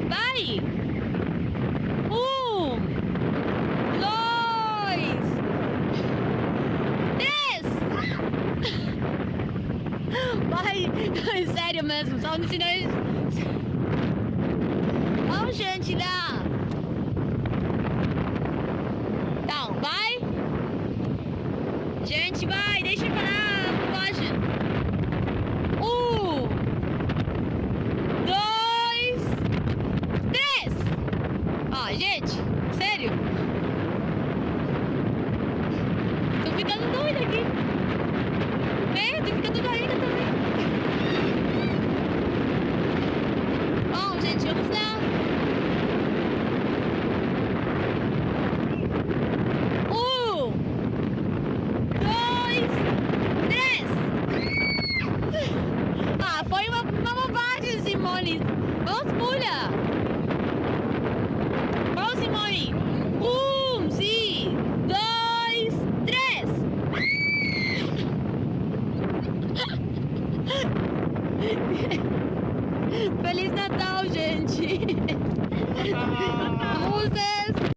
Vai! 2, 3! Vai! Sério mesmo, só no sinal. Ó, gente, lá! Então, vai! Gente, vai! Deixa eu falar bobagem! 2, 3! Ó, gente, sério? Tô ficando doida aqui. Tô ficando doida também. Bom, gente, vamos lá. 2, 3! Ah, foi uma bobagem, Simone. Vamos, pula. Vamos, Simone. 2, 3! Feliz Natal, gente! Luzes!